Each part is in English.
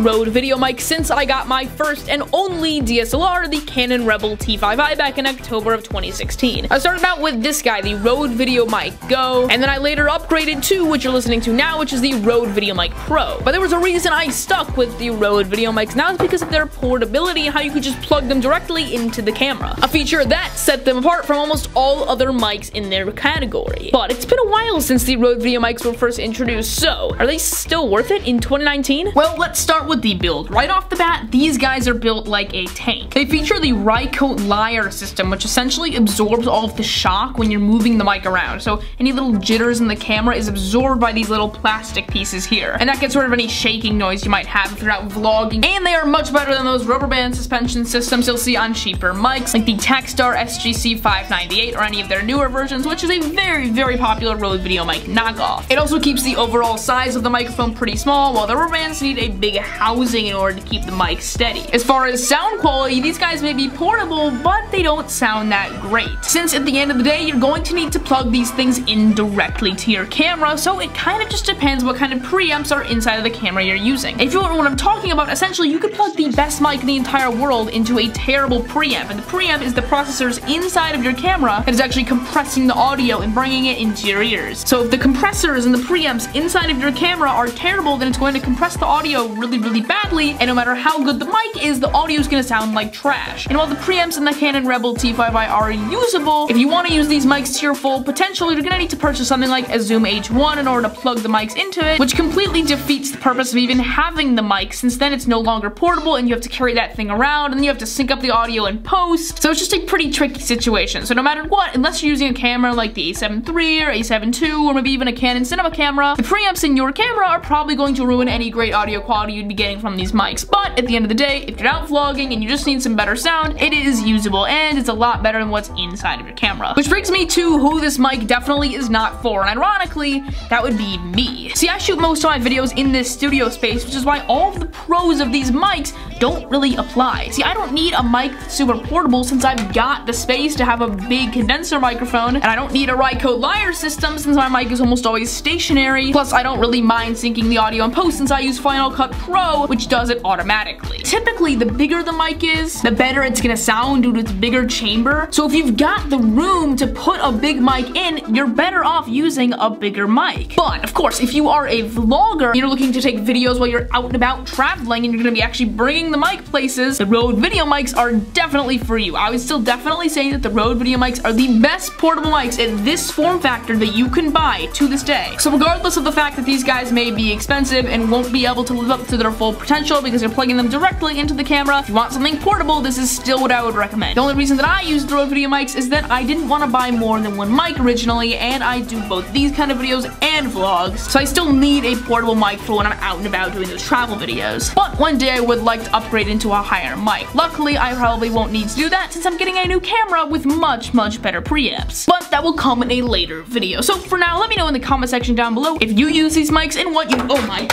Rode video mic since I got my first and only DSLR, the Canon Rebel T5i, back in October of 2016. I started out with this guy, the Rode Video Mic Go, and then I later upgraded to what you're listening to now, which is the Rode Video Mic Pro. But there was a reason I stuck with the Rode Video Mics now, is because of their portability and how you could just plug them directly into the camera. A feature that set them apart from almost all other mics in their category. But it's been a while since the Rode Video Mics were first introduced, so are they still worth it in 2019? Well, let's start with the build. Right off the bat, these guys are built like a tank. They feature the Rycote Lyre system, which essentially absorbs all of the shock when you're moving the mic around. So any little jitters in the camera is absorbed by these little plastic pieces here. And that gets rid of any shaking noise you might have if you're out vlogging. And they are much better than those rubber band suspension systems you'll see on cheaper mics, like the Takstar SGC 598 or any of their newer versions, which is a very, very popular Rode Video Mic knockoff. It also keeps the overall size of the microphone pretty small, while the rubber bands need a big housing in order to keep the mic steady. As far as sound quality, these guys may be portable, but they don't sound that great. Since at the end of the day, you're going to need to plug these things in directly to your camera, so it kind of just depends what kind of preamps are inside of the camera you're using. If you don't know what I'm talking about, essentially you could plug the best mic in the entire world into a terrible preamp, and the preamp is the processors inside of your camera that is actually compressing the audio and bringing it into your ears. So if the compressors and the preamps inside of your camera are terrible, then it's going to compress the audio really, really badly, and no matter how good the mic is, the audio is going to sound like trash. And while the preamps in the Canon Rebel T5i are usable, if you want to use these mics to your full potential, you're going to need to purchase something like a Zoom H1 in order to plug the mics into it, which completely defeats the purpose of even having the mic, since then it's no longer portable and you have to carry that thing around, and then you have to sync up the audio in post. So it's just a pretty tricky situation. So no matter what, unless you're using a camera like the A7 III or A7 II, or maybe even a Canon cinema camera, the preamps in your camera are probably going to ruin any great audio quality you'd be getting from these mics. But at the end of the day, if you're out vlogging and you just need some better sound, it is usable, and it's a lot better than what's inside of your camera. Which brings me to who this mic definitely is not for, and ironically, that would be me. See, I shoot most of my videos in this studio space, which is why all of the pros of these mics don't really apply. See, I don't need a mic that's super portable since I've got the space to have a big condenser microphone, and I don't need a Rycote Lyre system since my mic is almost always stationary. Plus, I don't really mind syncing the audio in post since I use Final Cut Pro, which does it automatically. Typically, the bigger the mic is, the better it's gonna sound due to its bigger chamber. So if you've got the room to put a big mic in, you're better off using a bigger mic. But of course, if you are a vlogger, you're looking to take videos while you're out and about traveling, and you're gonna be actually bringing the mic places, the Rode Video Mics are definitely for you. I would still definitely say that the Rode Video Mics are the best portable mics in this form factor that you can buy to this day. So regardless of the fact that these guys may be expensive and won't be able to live up to their full potential because you're plugging them directly into the camera, if you want something portable, this is still what I would recommend. The only reason that I use the Rode Video Mics is that I didn't want to buy more than one mic originally, and I do both these kind of videos and vlogs, so I still need a portable mic for when I'm out and about doing those travel videos. But one day I would like to upgrade into a higher mic. Luckily, I probably won't need to do that since I'm getting a new camera with much, much better preamps. But that will come in a later video. So for now, let me know in the comment section down below if you use these mics and what you,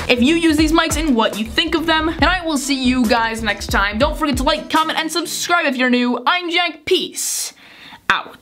if you use these mics and what you think of them. And I will see you guys next time. Don't forget to like, comment, and subscribe if you're new. I'm Jack. Peace out.